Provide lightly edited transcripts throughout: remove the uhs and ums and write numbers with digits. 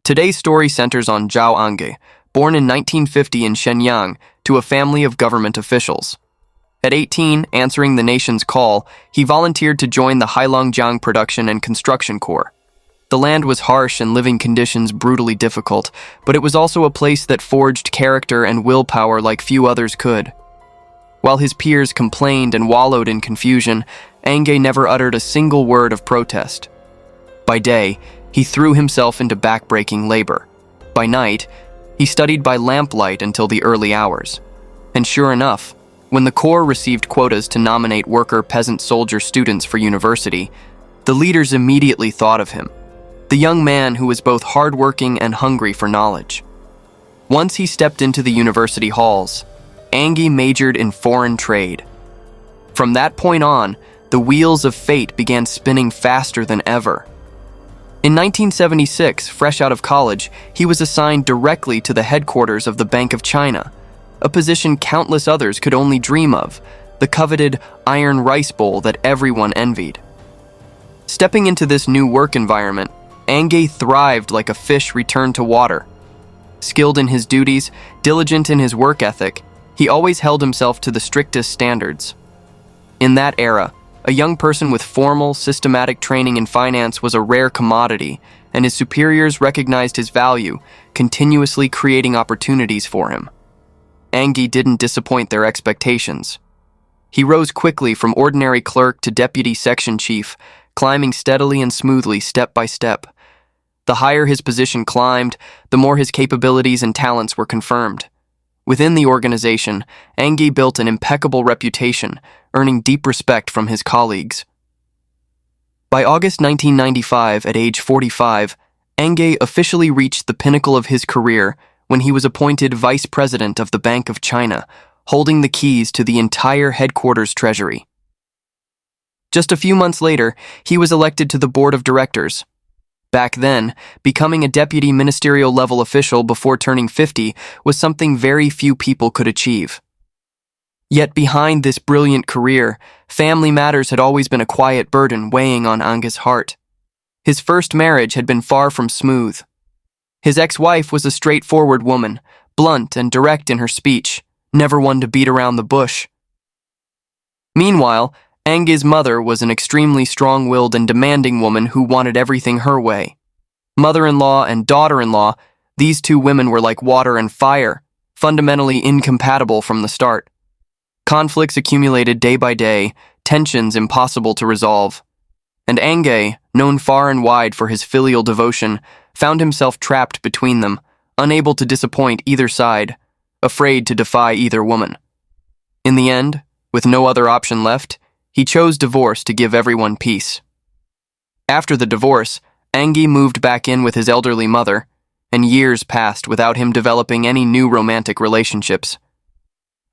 Today's story centers on Zhao Ang, born in 1950 in Shenyang to a family of government officials. At 18, answering the nation's call, he volunteered to join the Heilongjiang Production and Construction Corps. The land was harsh and living conditions brutally difficult, but it was also a place that forged character and willpower like few others could. While his peers complained and wallowed in confusion, Ang never uttered a single word of protest. By day, he threw himself into back-breaking labor. By night, he studied by lamplight until the early hours. And sure enough, when the Corps received quotas to nominate worker, peasant, soldier students for university, the leaders immediately thought of him, the young man who was both hardworking and hungry for knowledge. Once he stepped into the university halls, Ang majored in foreign trade. From that point on, the wheels of fate began spinning faster than ever. In 1976, fresh out of college, he was assigned directly to the headquarters of the Bank of China, a position countless others could only dream of, the coveted iron rice bowl that everyone envied. Stepping into this new work environment, Ang thrived like a fish returned to water. Skilled in his duties, diligent in his work ethic, he always held himself to the strictest standards. In that era, a young person with formal, systematic training in finance was a rare commodity, and his superiors recognized his value, continuously creating opportunities for him. Ang didn't disappoint their expectations. He rose quickly from ordinary clerk to deputy section chief, climbing steadily and smoothly step by step. The higher his position climbed, the more his capabilities and talents were confirmed. Within the organization, Ang built an impeccable reputation, earning deep respect from his colleagues. By August 1995, at age 45, Ang officially reached the pinnacle of his career when he was appointed vice president of the Bank of China, holding the keys to the entire headquarters treasury. Just a few months later, he was elected to the board of directors. Back then, becoming a deputy ministerial level official before turning 50 was something very few people could achieve. Yet behind this brilliant career, family matters had always been a quiet burden weighing on Ang's heart. His first marriage had been far from smooth. His ex-wife was a straightforward woman, blunt and direct in her speech, never one to beat around the bush. Meanwhile, Ang's mother was an extremely strong-willed and demanding woman who wanted everything her way. Mother-in-law and daughter-in-law, these two women were like water and fire, fundamentally incompatible from the start. Conflicts accumulated day by day, tensions impossible to resolve. And Ang, known far and wide for his filial devotion, found himself trapped between them, unable to disappoint either side, afraid to defy either woman. In the end, with no other option left, he chose divorce to give everyone peace. After the divorce, Ang moved back in with his elderly mother, and years passed without him developing any new romantic relationships.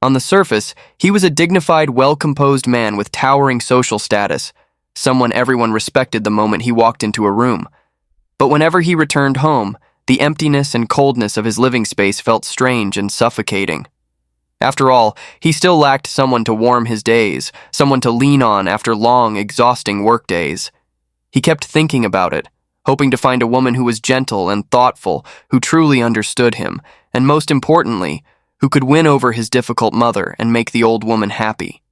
On the surface, he was a dignified, well-composed man with towering social status, someone everyone respected the moment he walked into a room. But whenever he returned home, the emptiness and coldness of his living space felt strange and suffocating. After all, he still lacked someone to warm his days, someone to lean on after long, exhausting workdays. He kept thinking about it, hoping to find a woman who was gentle and thoughtful, who truly understood him, and most importantly, who could win over his difficult mother and make the old woman happy.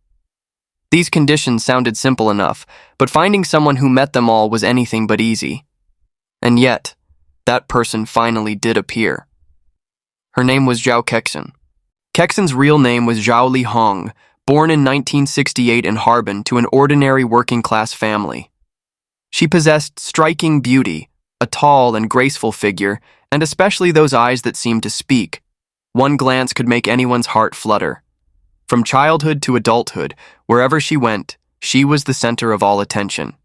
These conditions sounded simple enough, but finding someone who met them all was anything but easy. And yet, that person finally did appear. Her name was Zhao Kexin. Kexin's real name was Zhao Ang, born in 1968 in Harbin to an ordinary working-class family. She possessed striking beauty, a tall and graceful figure, and especially those eyes that seemed to speak. One glance could make anyone's heart flutter. From childhood to adulthood, wherever she went, she was the center of all attention.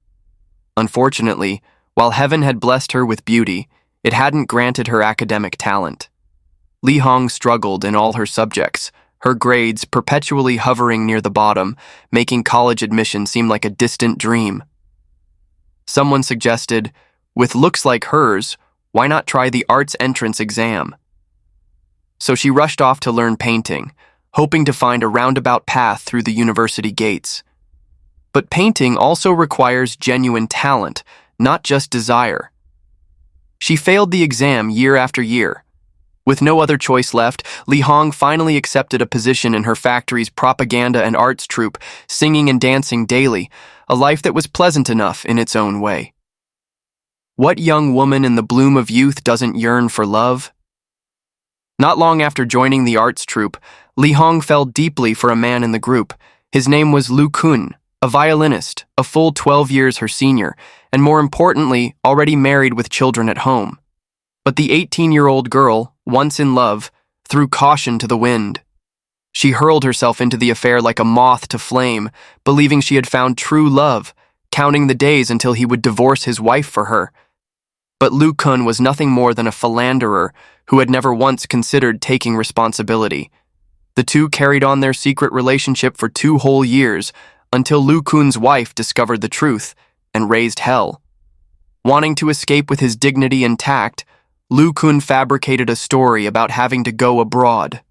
Unfortunately, while heaven had blessed her with beauty, it hadn't granted her academic talent. Ang struggled in all her subjects, her grades perpetually hovering near the bottom, making college admission seem like a distant dream. Someone suggested, with looks like hers, why not try the arts entrance exam? So she rushed off to learn painting, hoping to find a roundabout path through the university gates. But painting also requires genuine talent, not just desire. She failed the exam year after year. With no other choice left, Li Hong finally accepted a position in her factory's propaganda and arts troupe, singing and dancing daily, a life that was pleasant enough in its own way. What young woman in the bloom of youth doesn't yearn for love? Not long after joining the arts troupe, Li Hong fell deeply for a man in the group. His name was Lu Kun, a violinist, a full 12 years her senior, and more importantly, already married with children at home. But the 18-year-old girl, once in love, threw caution to the wind. She hurled herself into the affair like a moth to flame, believing she had found true love, counting the days until he would divorce his wife for her. But Lu Kun was nothing more than a philanderer who had never once considered taking responsibility. The two carried on their secret relationship for 2 whole years until Lu Kun's wife discovered the truth and raised hell. Wanting to escape with his dignity intact, Lu Kun fabricated a story about having to go abroad.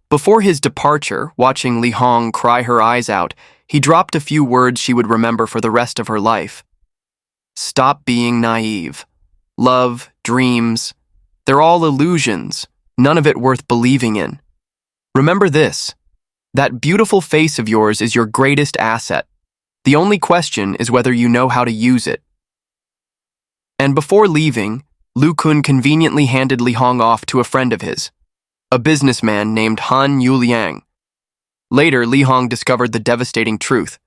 Before his departure, watching Li Hong cry her eyes out, he dropped a few words she would remember for the rest of her life. Stop being naive. Love, dreams, they're all illusions, none of it worth believing in. Remember this, that beautiful face of yours is your greatest asset. The only question is whether you know how to use it. And before leaving, Lu Kun conveniently handed Li Hong off to a friend of his, a businessman named Han Yuliang. Later, Li Hong discovered the devastating truth.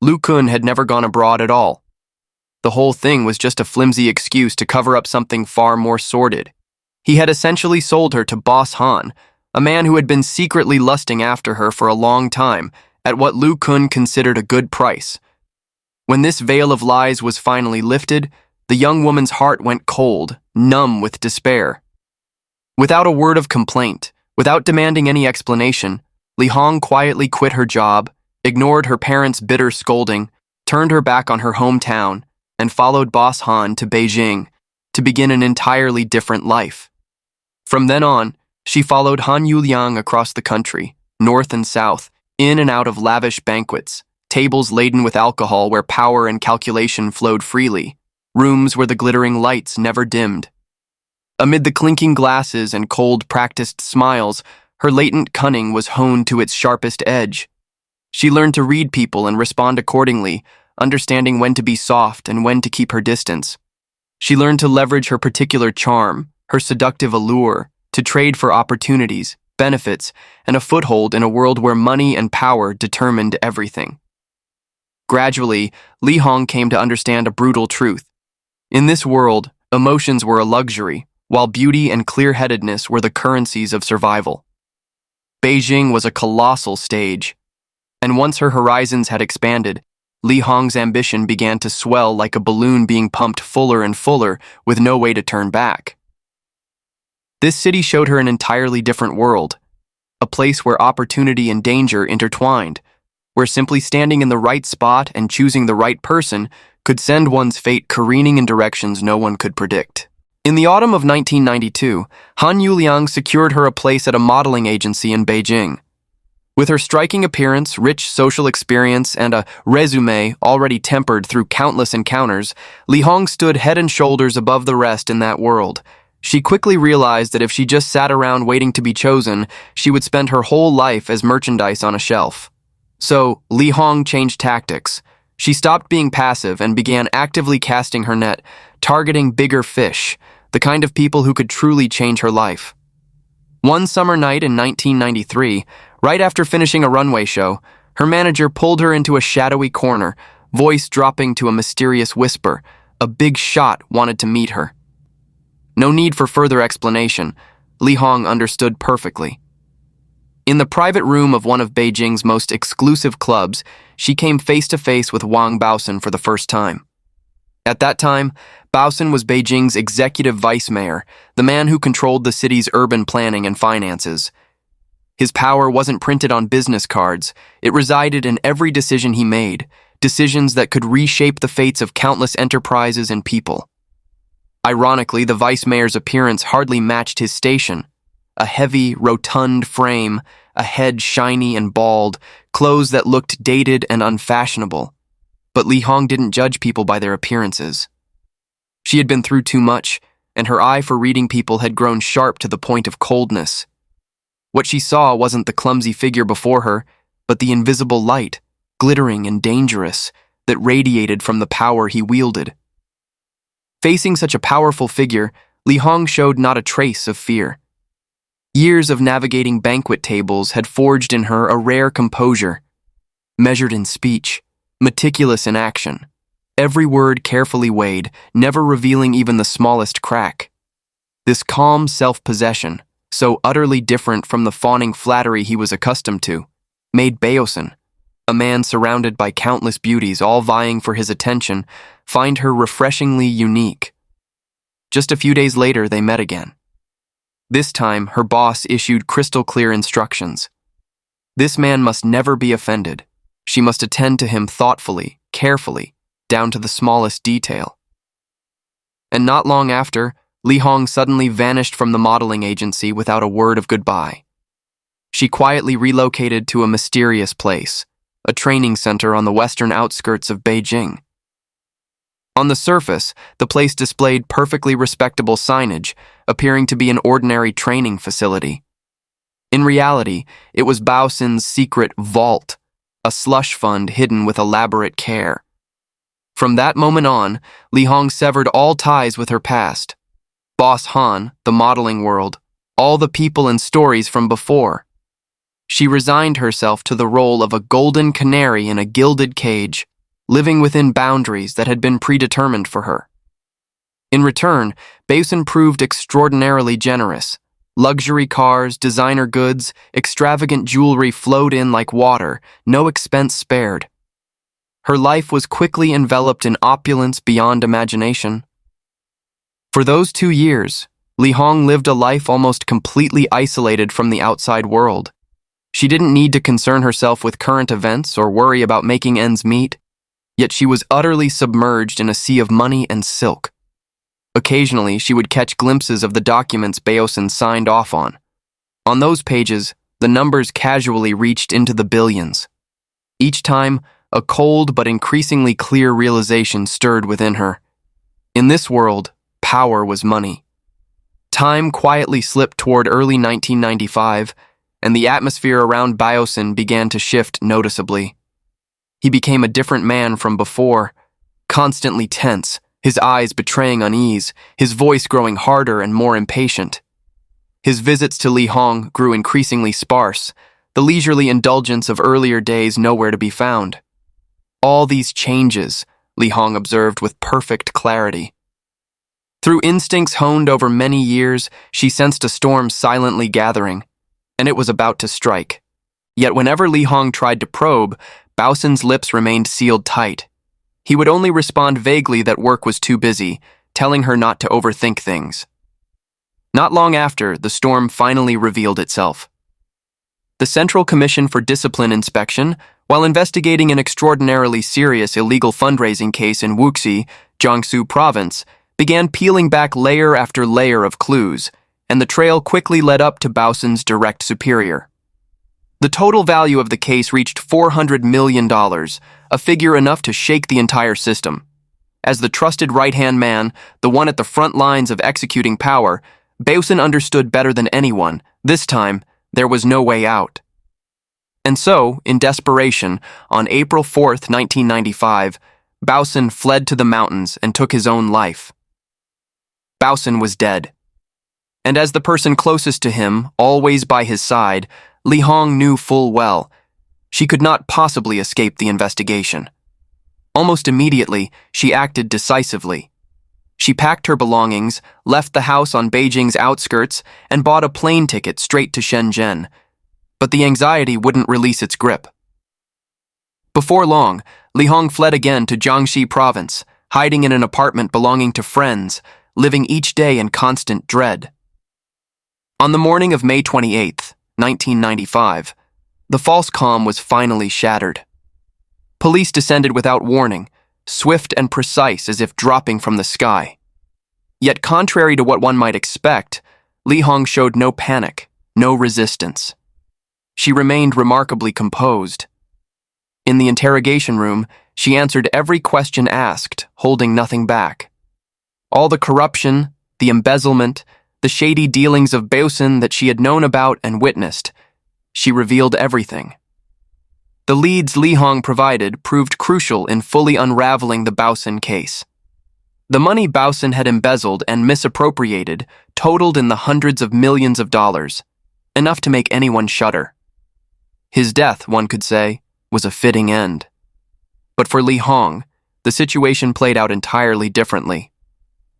Lu Kun had never gone abroad at all. The whole thing was just a flimsy excuse to cover up something far more sordid. He had essentially sold her to Boss Han, a man who had been secretly lusting after her for a long time, at what Lu Kun considered a good price. When this veil of lies was finally lifted, the young woman's heart went cold, numb with despair. Without a word of complaint, without demanding any explanation, Li Hong quietly quit her job, ignored her parents' bitter scolding, turned her back on her hometown, and followed Boss Han to Beijing to begin an entirely different life. From then on, she followed Han Yuliang across the country, north and south, in and out of lavish banquets, tables laden with alcohol where power and calculation flowed freely, rooms where the glittering lights never dimmed. Amid the clinking glasses and cold, practiced smiles, her latent cunning was honed to its sharpest edge. She learned to read people and respond accordingly, understanding when to be soft and when to keep her distance. She learned to leverage her particular charm, her seductive allure, to trade for opportunities, benefits, and a foothold in a world where money and power determined everything. Gradually, Li Hong came to understand a brutal truth. In this world, emotions were a luxury, while beauty and clear-headedness were the currencies of survival. Beijing was a colossal stage, and once her horizons had expanded, Li Hong's ambition began to swell like a balloon being pumped fuller and fuller with no way to turn back. This city showed her an entirely different world, a place where opportunity and danger intertwined, where simply standing in the right spot and choosing the right person could send one's fate careening in directions no one could predict. In the autumn of 1992, Han Yuliang secured her a place at a modeling agency in Beijing. With her striking appearance, rich social experience, and a resume already tempered through countless encounters, Li Hong stood head and shoulders above the rest in that world. She quickly realized that if she just sat around waiting to be chosen, she would spend her whole life as merchandise on a shelf. So, Li Hong changed tactics. She stopped being passive and began actively casting her net, targeting bigger fish, the kind of people who could truly change her life. One summer night in 1993, right after finishing a runway show, her manager pulled her into a shadowy corner, voice dropping to a mysterious whisper. A big shot wanted to meet her. No need for further explanation. Li Hong understood perfectly. In the private room of one of Beijing's most exclusive clubs, she came face to face with Wang for the first time. At that time, Baosan was Beijing's executive vice mayor, the man who controlled the city's urban planning and finances. His power wasn't printed on business cards. It resided in every decision he made, decisions that could reshape the fates of countless enterprises and people. Ironically, the vice mayor's appearance hardly matched his station. A heavy, rotund frame, a head shiny and bald, clothes that looked dated and unfashionable. But Li Hong didn't judge people by their appearances. She had been through too much, and her eye for reading people had grown sharp to the point of coldness. What she saw wasn't the clumsy figure before her, but the invisible light, glittering and dangerous, that radiated from the power he wielded. Facing such a powerful figure, Li Hong showed not a trace of fear. Years of navigating banquet tables had forged in her a rare composure, measured in speech, meticulous in action, every word carefully weighed, never revealing even the smallest crack. This calm self-possession, so utterly different from the fawning flattery he was accustomed to, made Baosin, a man surrounded by countless beauties all vying for his attention, find her refreshingly unique. Just a few days later, they met again. This time, her boss issued crystal-clear instructions. This man must never be offended. She must attend to him thoughtfully, carefully, down to the smallest detail. And not long after, Li Hong suddenly vanished from the modeling agency without a word of goodbye. She quietly relocated to a mysterious place, a training center on the western outskirts of Beijing. On the surface, the place displayed perfectly respectable signage, appearing to be an ordinary training facility. In reality, it was Baosin's secret vault, a slush fund hidden with elaborate care. From that moment on, Li Hong severed all ties with her past. Boss Han, the modeling world, all the people and stories from before. She resigned herself to the role of a golden canary in a gilded cage, living within boundaries that had been predetermined for her. In return, Baosin proved extraordinarily generous. Luxury cars, designer goods, extravagant jewelry flowed in like water, no expense spared. Her life was quickly enveloped in opulence beyond imagination. For those 2 years, Li Hong lived a life almost completely isolated from the outside world. She didn't need to concern herself with current events or worry about making ends meet, yet she was utterly submerged in a sea of money and silk. Occasionally, she would catch glimpses of the documents Baosin signed off on. On those pages, the numbers casually reached into the billions. Each time, a cold but increasingly clear realization stirred within her. In this world, power was money. Time quietly slipped toward early 1995, and the atmosphere around Baosin began to shift noticeably. He became a different man from before, constantly tense, his eyes betraying unease, his voice growing harder and more impatient. His visits to Li Hong grew increasingly sparse, the leisurely indulgence of earlier days nowhere to be found. All these changes, Li Hong observed with perfect clarity. Through instincts honed over many years, she sensed a storm silently gathering, and it was about to strike. Yet whenever Li Hong tried to probe, Baosin's lips remained sealed tight. He would only respond vaguely that work was too busy, telling her not to overthink things. Not long after, the storm finally revealed itself. The Central Commission for Discipline Inspection, while investigating an extraordinarily serious illegal fundraising case in Wuxi, Jiangsu Province, began peeling back layer after layer of clues, and the trail quickly led up to Baosin's direct superior. The total value of the case reached $400 million, a figure enough to shake the entire system. As the trusted right-hand man, the one at the front lines of executing power, Baosin understood better than anyone, this time, there was no way out. And so, in desperation, on April 4th, 1995, Baosin fled to the mountains and took his own life. Baosin was dead. And as the person closest to him, always by his side, Li Hong knew full well, she could not possibly escape the investigation. Almost immediately, she acted decisively. She packed her belongings, left the house on Beijing's outskirts, and bought a plane ticket straight to Shenzhen. But the anxiety wouldn't release its grip. Before long, Li Hong fled again to Jiangxi Province, hiding in an apartment belonging to friends, living each day in constant dread. On the morning of May 28th, 1995, the false calm was finally shattered. Police descended without warning, swift and precise as if dropping from the sky. Yet contrary to what one might expect, Li Hong showed no panic, no resistance. She remained remarkably composed. In the interrogation room, she answered every question asked, holding nothing back. All the corruption, the embezzlement, the shady dealings of Beijing that she had known about and witnessed. She revealed everything. The leads Li Hong provided proved crucial in fully unraveling the Baosin case. The money Baosin had embezzled and misappropriated totaled in the hundreds of millions of dollars, enough to make anyone shudder. His death, one could say, was a fitting end. But for Li Hong, the situation played out entirely differently.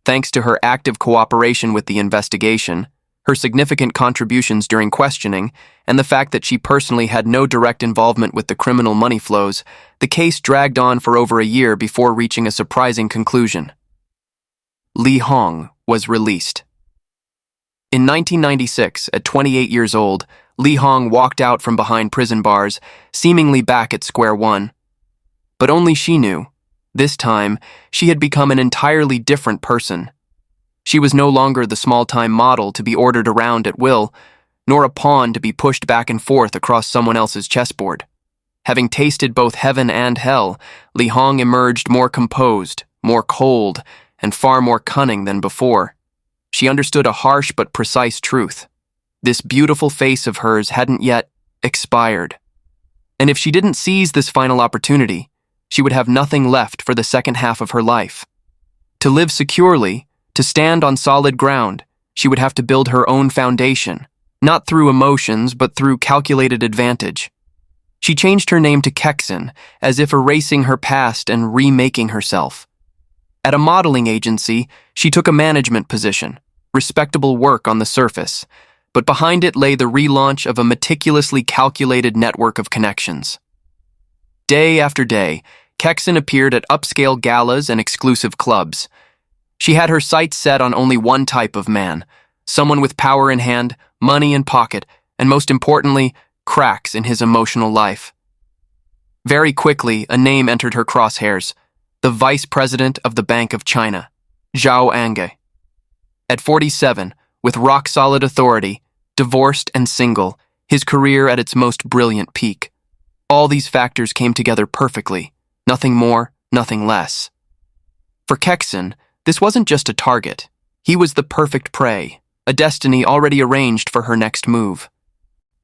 Thanks to her active cooperation with the investigation, her significant contributions during questioning, and the fact that she personally had no direct involvement with the criminal money flows, the case dragged on for over a year before reaching a surprising conclusion. Li Hong was released. In 1996, at 28 years old, Li Hong walked out from behind prison bars, seemingly back at square one. But only she knew. This time, she had become an entirely different person. She was no longer the small-time model to be ordered around at will, nor a pawn to be pushed back and forth across someone else's chessboard. Having tasted both heaven and hell, Li Hong emerged more composed, more cold, and far more cunning than before. She understood a harsh but precise truth. This beautiful face of hers hadn't yet expired. And if she didn't seize this final opportunity, she would have nothing left for the second half of her life. To live securely, to stand on solid ground, she would have to build her own foundation, not through emotions but through calculated advantage. She changed her name to Kexin, as if erasing her past and remaking herself. At a modeling agency, she took a management position, respectable work on the surface, but behind it lay the relaunch of a meticulously calculated network of connections. Day after day, Kexin appeared at upscale galas and exclusive clubs. She had her sights set on only one type of man, someone with power in hand, money in pocket, and most importantly, cracks in his emotional life. Very quickly, a name entered her crosshairs, the vice president of the Bank of China, Zhao Ang. At 47, with rock-solid authority, divorced and single, his career at its most brilliant peak. All these factors came together perfectly, nothing more, nothing less. For Kexin, this wasn't just a target. He was the perfect prey, a destiny already arranged for her next move.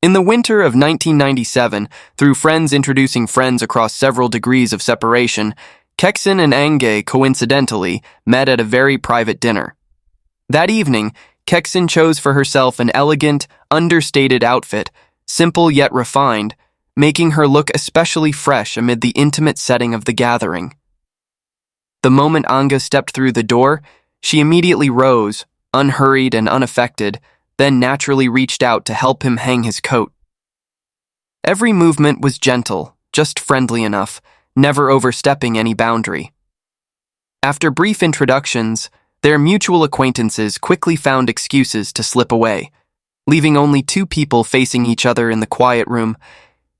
In the winter of 1997, through friends introducing friends across several degrees of separation, Kexin and Ang coincidentally met at a very private dinner. That evening, Kexin chose for herself an elegant, understated outfit, simple yet refined, making her look especially fresh amid the intimate setting of the gathering. The moment Anga stepped through the door, she immediately rose, unhurried and unaffected, then naturally reached out to help him hang his coat. Every movement was gentle, just friendly enough, never overstepping any boundary. After brief introductions, their mutual acquaintances quickly found excuses to slip away. Leaving only two people facing each other in the quiet room,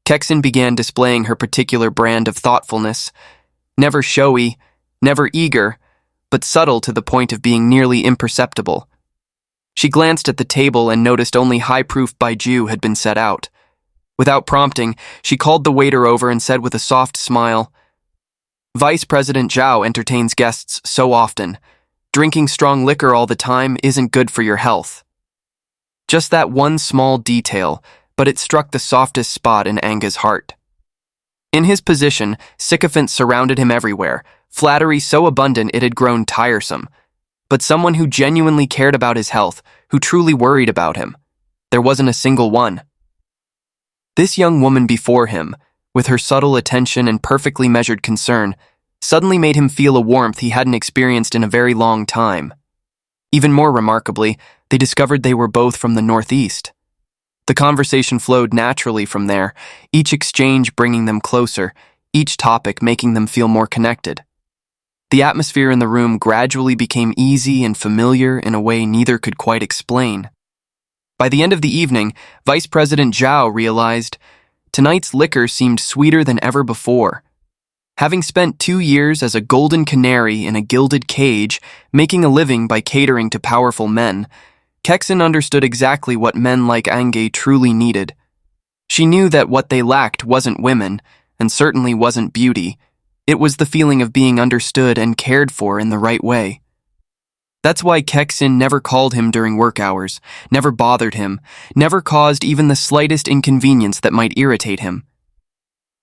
Kexin began displaying her particular brand of thoughtfulness, never showy, never eager, but subtle to the point of being nearly imperceptible. She glanced at the table and noticed only high-proof baijiu had been set out. Without prompting, she called the waiter over and said with a soft smile, "Vice President Zhao entertains guests so often. Drinking strong liquor all the time isn't good for your health." Just that one small detail, but it struck the softest spot in Anga's heart. In his position, sycophants surrounded him everywhere, flattery so abundant it had grown tiresome. But someone who genuinely cared about his health, who truly worried about him, there wasn't a single one. This young woman before him, with her subtle attention and perfectly measured concern, suddenly made him feel a warmth he hadn't experienced in a very long time. Even more remarkably, they discovered they were both from the Northeast. The conversation flowed naturally from there, each exchange bringing them closer, each topic making them feel more connected. The atmosphere in the room gradually became easy and familiar in a way neither could quite explain. By the end of the evening, Vice President Zhao realized tonight's liquor seemed sweeter than ever before. Having spent 2 years as a golden canary in a gilded cage, making a living by catering to powerful men, Kexin understood exactly what men like Ange truly needed. She knew that what they lacked wasn't women, and certainly wasn't beauty. It was the feeling of being understood and cared for in the right way. That's why Kexin never called him during work hours, never bothered him, never caused even the slightest inconvenience that might irritate him.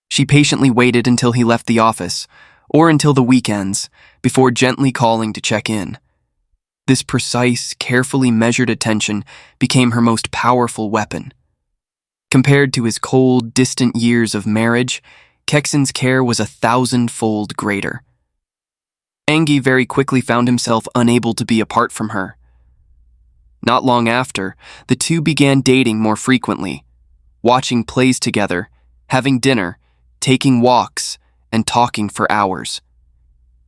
She patiently waited until he left the office, or until the weekends, before gently calling to check in. This precise, carefully measured attention became her most powerful weapon. Compared to his cold, distant years of marriage, Kexin's care was 1,000-fold greater. Angie very quickly found himself unable to be apart from her. Not long after, the two began dating more frequently, watching plays together, having dinner, taking walks, and talking for hours.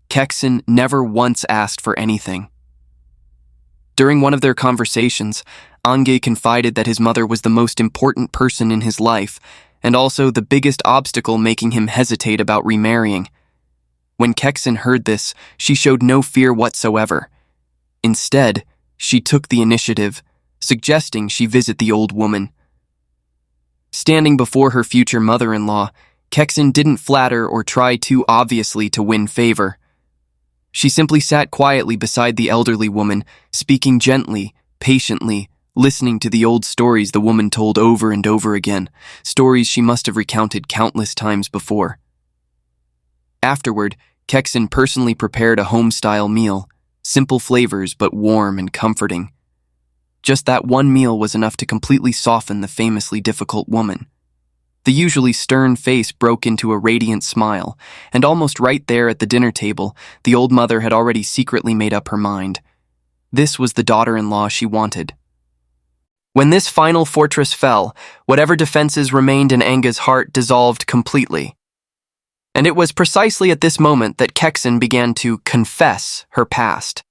Kexin never once asked for anything. During one of their conversations, Ange confided that his mother was the most important person in his life, and also the biggest obstacle making him hesitate about remarrying. When Kexin heard this, she showed no fear whatsoever. Instead, she took the initiative, suggesting she visit the old woman. Standing before her future mother-in-law, Kexin didn't flatter or try too obviously to win favor. She simply sat quietly beside the elderly woman, speaking gently, patiently, listening to the old stories the woman told over and over again, stories she must have recounted countless times before. Afterward, Kexin personally prepared a home-style meal, simple flavors but warm and comforting. Just that one meal was enough to completely soften the famously difficult woman. The usually stern face broke into a radiant smile, and almost right there at the dinner table, the old mother had already secretly made up her mind. This was the daughter-in-law she wanted. When this final fortress fell, whatever defenses remained in Ange's heart dissolved completely. And it was precisely at this moment that Kexin began to confess her past.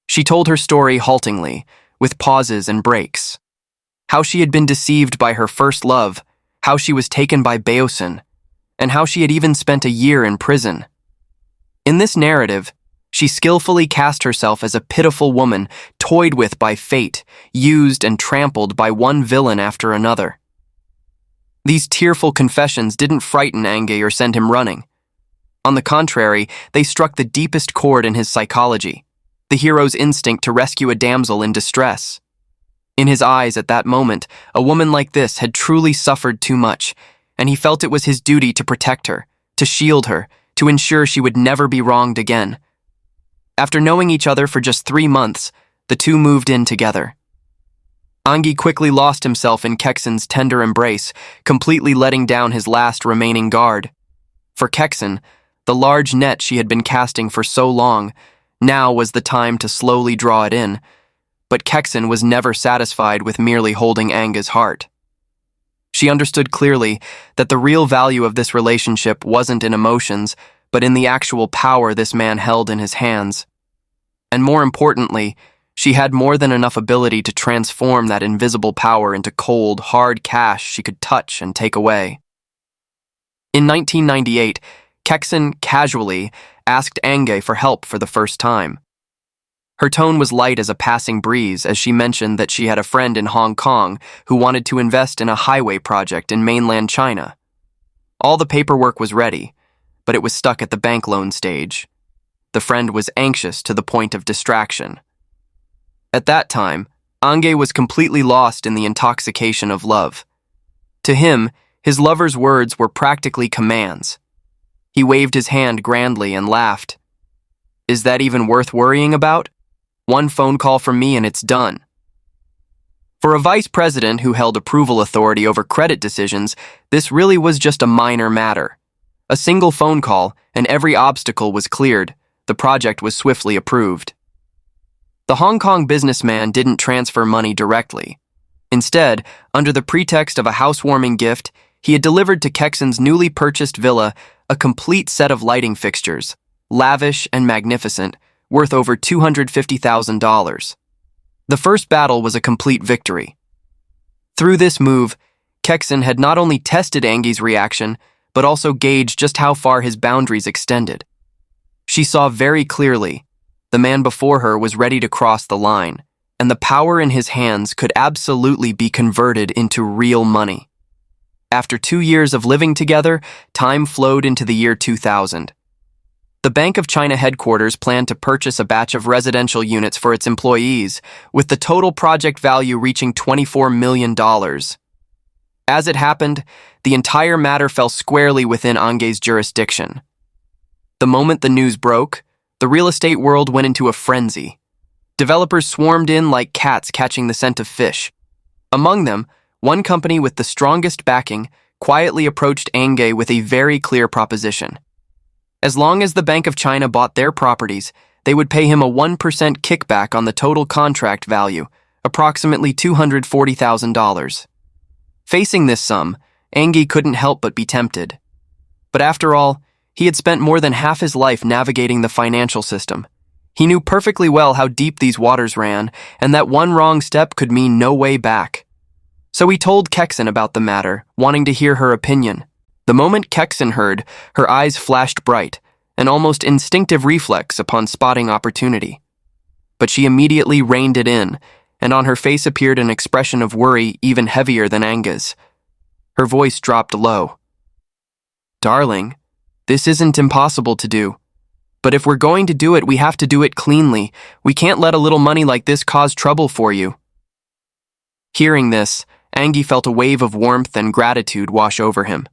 She told her story haltingly, with pauses and breaks. How she had been deceived by her first love, how she was taken by Beosin, and how she had even spent a year in prison. In this narrative, she skillfully cast herself as a pitiful woman toyed with by fate, used and trampled by one villain after another. These tearful confessions didn't frighten Ange or send him running. On the contrary, they struck the deepest chord in his psychology, the hero's instinct to rescue a damsel in distress. In his eyes at that moment, a woman like this had truly suffered too much, and he felt it was his duty to protect her, to shield her, to ensure she would never be wronged again. After knowing each other for just 3 months, the two moved in together. Ange quickly lost himself in Kexin's tender embrace, completely letting down his last remaining guard. For Kexin, the large net she had been casting for so long, now was the time to slowly draw it in. But Kexin was never satisfied with merely holding Ange's heart. She understood clearly that the real value of this relationship wasn't in emotions, but in the actual power this man held in his hands. And more importantly, she had more than enough ability to transform that invisible power into cold, hard cash she could touch and take away. In 1998, Kexin casually asked Ange for help for the first time. Her tone was light as a passing breeze as she mentioned that she had a friend in Hong Kong who wanted to invest in a highway project in mainland China. All the paperwork was ready, but it was stuck at the bank loan stage. The friend was anxious to the point of distraction. At that time, Ange was completely lost in the intoxication of love. To him, his lover's words were practically commands. He waved his hand grandly and laughed. "Is that even worth worrying about? One phone call from me and it's done." For a vice president who held approval authority over credit decisions, this really was just a minor matter. A single phone call and every obstacle was cleared. The project was swiftly approved. The Hong Kong businessman didn't transfer money directly. Instead, under the pretext of a housewarming gift, he had delivered to Kexin's newly purchased villa a complete set of lighting fixtures, lavish and magnificent, worth over $250,000. The first battle was a complete victory. Through this move, Kexin had not only tested Ange's reaction, but also gauged just how far his boundaries extended. She saw very clearly the man before her was ready to cross the line, and the power in his hands could absolutely be converted into real money. After 2 years of living together, time flowed into the year 2000. The Bank of China headquarters planned to purchase a batch of residential units for its employees, with the total project value reaching $24 million. As it happened, the entire matter fell squarely within Ang's jurisdiction. The moment the news broke, the real estate world went into a frenzy. Developers swarmed in like cats catching the scent of fish. Among them, one company with the strongest backing quietly approached Ang with a very clear proposition. As long as the Bank of China bought their properties, they would pay him a 1% kickback on the total contract value, approximately $240,000. Facing this sum, Ang couldn't help but be tempted. But after all, he had spent more than half his life navigating the financial system. He knew perfectly well how deep these waters ran, and that one wrong step could mean no way back. So he told Kexin about the matter, wanting to hear her opinion. The moment Kexin heard, her eyes flashed bright, an almost instinctive reflex upon spotting opportunity. But she immediately reined it in, and on her face appeared an expression of worry even heavier than Ang's. Her voice dropped low. "Darling, this isn't impossible to do. But if we're going to do it, we have to do it cleanly. We can't let a little money like this cause trouble for you." Hearing this, Ang felt a wave of warmth and gratitude wash over him.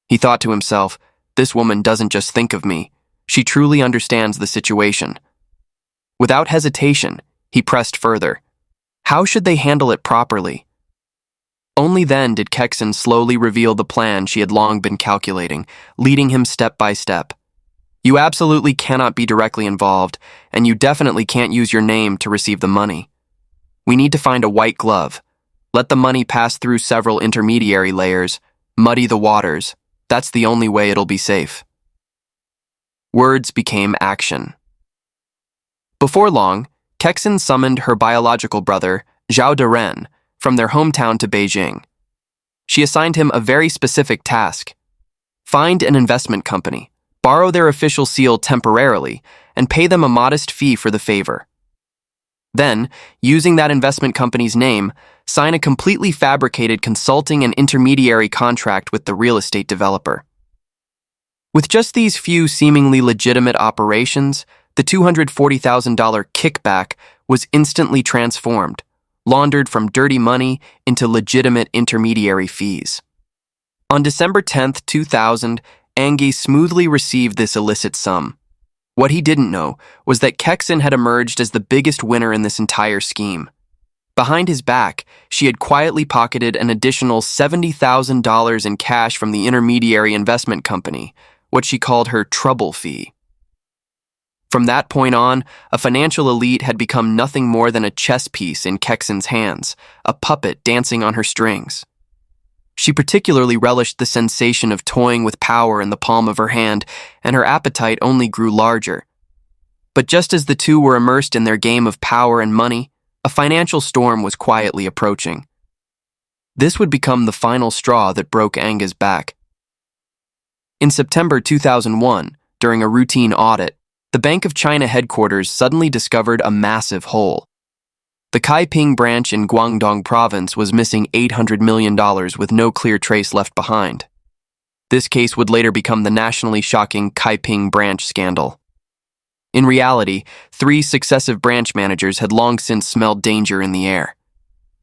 He thought to himself, this woman doesn't just think of me, she truly understands the situation. Without hesitation, he pressed further. How should they handle it properly? Only then did Kexin slowly reveal the plan she had long been calculating, leading him step by step. You absolutely cannot be directly involved, and you definitely can't use your name to receive the money. We need to find a white glove. Let the money pass through several intermediary layers, muddy the waters. That's the only way it'll be safe. Words became action. Before long, Kexin summoned her biological brother, Zhao Ang, from their hometown to Beijing. She assigned him a very specific task. Find an investment company, borrow their official seal temporarily, and pay them a modest fee for the favor. Then, using that investment company's name, sign a completely fabricated consulting and intermediary contract with the real estate developer. With just these few seemingly legitimate operations, the $240,000 kickback was instantly transformed, laundered from dirty money into legitimate intermediary fees. On December 10th, 2000, Ang smoothly received this illicit sum. What he didn't know was that Kexin had emerged as the biggest winner in this entire scheme. Behind his back, she had quietly pocketed an additional $70,000 in cash from the intermediary investment company, what she called her trouble fee. From that point on, a financial elite had become nothing more than a chess piece in Kexin's hands, a puppet dancing on her strings. She particularly relished the sensation of toying with power in the palm of her hand, and her appetite only grew larger. But just as the two were immersed in their game of power and money, a financial storm was quietly approaching. This would become the final straw that broke Ang's back. In September 2001, during a routine audit, the Bank of China headquarters suddenly discovered a massive hole. The Kaiping branch in Guangdong province was missing $800 million with no clear trace left behind. This case would later become the nationally shocking Kaiping branch scandal. In reality, 3 successive branch managers had long since smelled danger in the air.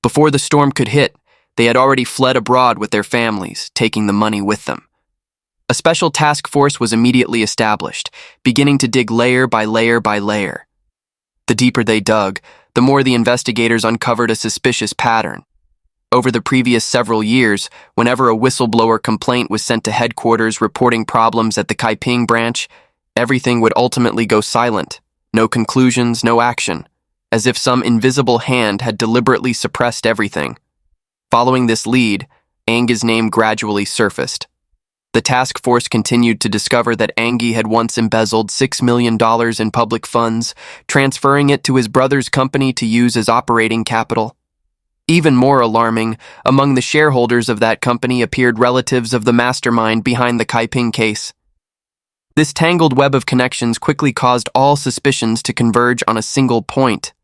Before the storm could hit, they had already fled abroad with their families, taking the money with them. A special task force was immediately established, beginning to dig layer by layer by layer. The deeper they dug, the more the investigators uncovered a suspicious pattern. Over the previous several years, whenever a whistleblower complaint was sent to headquarters reporting problems at the Kaiping branch, everything would ultimately go silent. No conclusions, no action, as if some invisible hand had deliberately suppressed everything. Following this lead, Ang's name gradually surfaced. The task force continued to discover that Ang had once embezzled $6 million in public funds, transferring it to his brother's company to use as operating capital. Even more alarming, among the shareholders of that company appeared relatives of the mastermind behind the Kaiping case. This tangled web of connections quickly caused all suspicions to converge on a single point.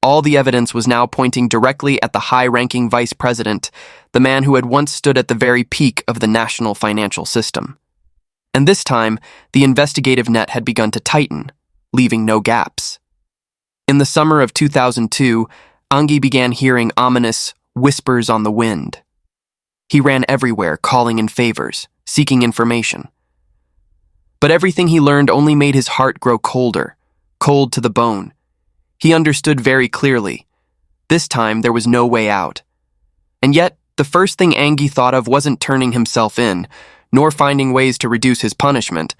All the evidence was now pointing directly at the high-ranking vice president, the man who had once stood at the very peak of the national financial system. And this time, the investigative net had begun to tighten, leaving no gaps. In the summer of 2002, Angi began hearing ominous whispers on the wind. He ran everywhere, calling in favors, seeking information. But everything he learned only made his heart grow colder, cold to the bone. He understood very clearly. This time, there was no way out. And yet, the first thing Angi thought of wasn't turning himself in, nor finding ways to reduce his punishment,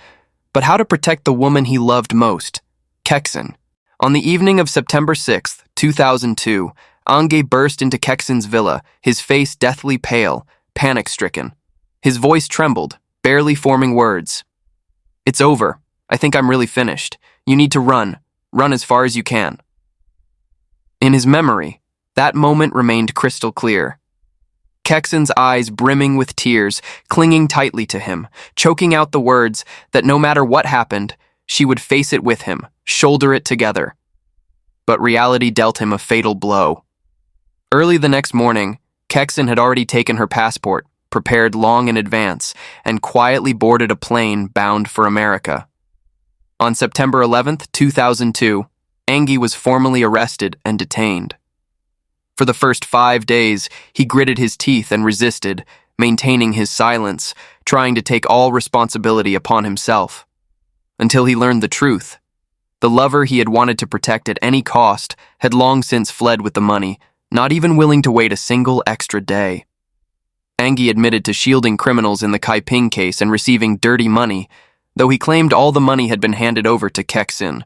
but how to protect the woman he loved most, Kexin. On the evening of September 6, 2002, Ange burst into Kexin's villa, his face deathly pale, panic-stricken. His voice trembled, barely forming words. "It's over. I think I'm really finished. You need to run. Run as far as you can." In his memory, that moment remained crystal clear. Kexin's eyes brimming with tears, clinging tightly to him, choking out the words that no matter what happened, she would face it with him, shoulder it together. But reality dealt him a fatal blow. Early the next morning, Kexin had already taken her passport, prepared long in advance, and quietly boarded a plane bound for America. On September 11th, 2002, Angi was formally arrested and detained. For the first 5 days, he gritted his teeth and resisted, maintaining his silence, trying to take all responsibility upon himself. Until he learned the truth. The lover he had wanted to protect at any cost had long since fled with the money, not even willing to wait a single extra day. Angi admitted to shielding criminals in the Kaiping case and receiving dirty money, though he claimed all the money had been handed over to Kexin.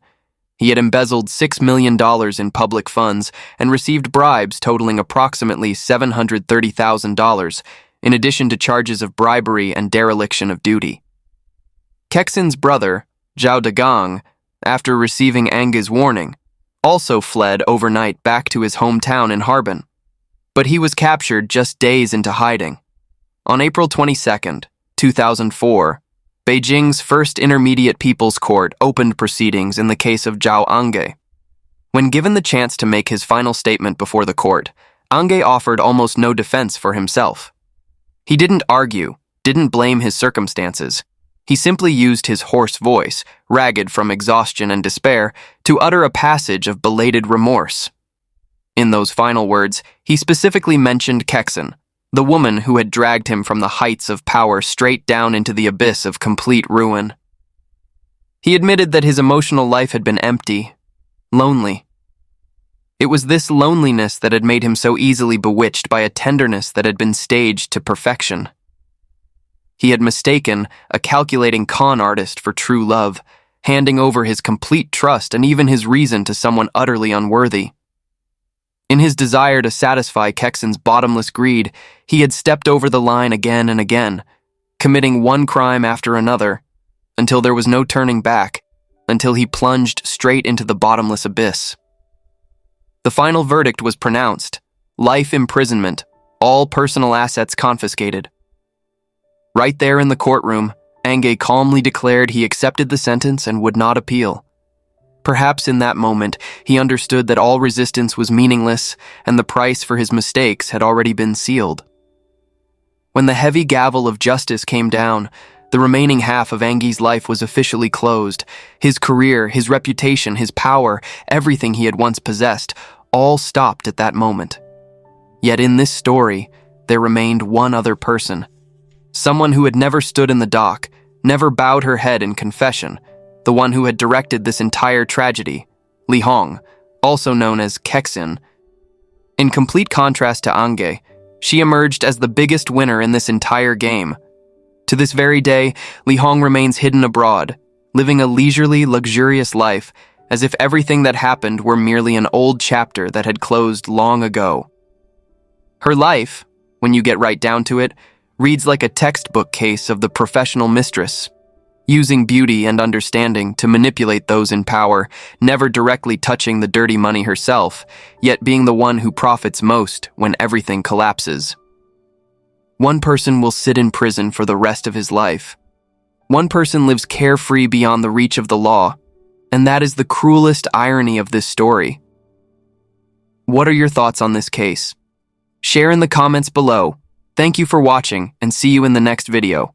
He had embezzled $6 million in public funds and received bribes totaling approximately $730,000, in addition to charges of bribery and dereliction of duty. Kexin's brother, Zhao Ang, after receiving Ange's warning, also fled overnight back to his hometown in Harbin. But he was captured just days into hiding. On April 22, 2004, Beijing's First Intermediate People's Court opened proceedings in the case of Zhao Ang. When given the chance to make his final statement before the court, Ang offered almost no defense for himself. He didn't argue, didn't blame his circumstances. He simply used his hoarse voice, ragged from exhaustion and despair, to utter a passage of belated remorse. In those final words, he specifically mentioned Kexin, the woman who had dragged him from the heights of power straight down into the abyss of complete ruin. He admitted that his emotional life had been empty, lonely. It was this loneliness that had made him so easily bewitched by a tenderness that had been staged to perfection. He had mistaken a calculating con artist for true love, handing over his complete trust and even his reason to someone utterly unworthy. In his desire to satisfy Kexin's bottomless greed, he had stepped over the line again and again, committing one crime after another, until there was no turning back, until he plunged straight into the bottomless abyss. The final verdict was pronounced: life imprisonment, all personal assets confiscated. Right there in the courtroom, Ange calmly declared he accepted the sentence and would not appeal. Perhaps in that moment, he understood that all resistance was meaningless and the price for his mistakes had already been sealed. When the heavy gavel of justice came down, the remaining half of Ange's life was officially closed. His career, his reputation, his power, everything he had once possessed, all stopped at that moment. Yet in this story, there remained one other person. Someone who had never stood in the dock, never bowed her head in confession, the one who had directed this entire tragedy, Li Hong, also known as Kexin. In complete contrast to Ange, she emerged as the biggest winner in this entire game. To this very day, Li Hong remains hidden abroad, living a leisurely, luxurious life, as if everything that happened were merely an old chapter that had closed long ago. Her life, when you get right down to it, reads like a textbook case of the professional mistress, using beauty and understanding to manipulate those in power, never directly touching the dirty money herself, yet being the one who profits most when everything collapses. One person will sit in prison for the rest of his life. One person lives carefree beyond the reach of the law, and that is the cruelest irony of this story. What are your thoughts on this case? Share in the comments below. Thank you for watching, and see you in the next video.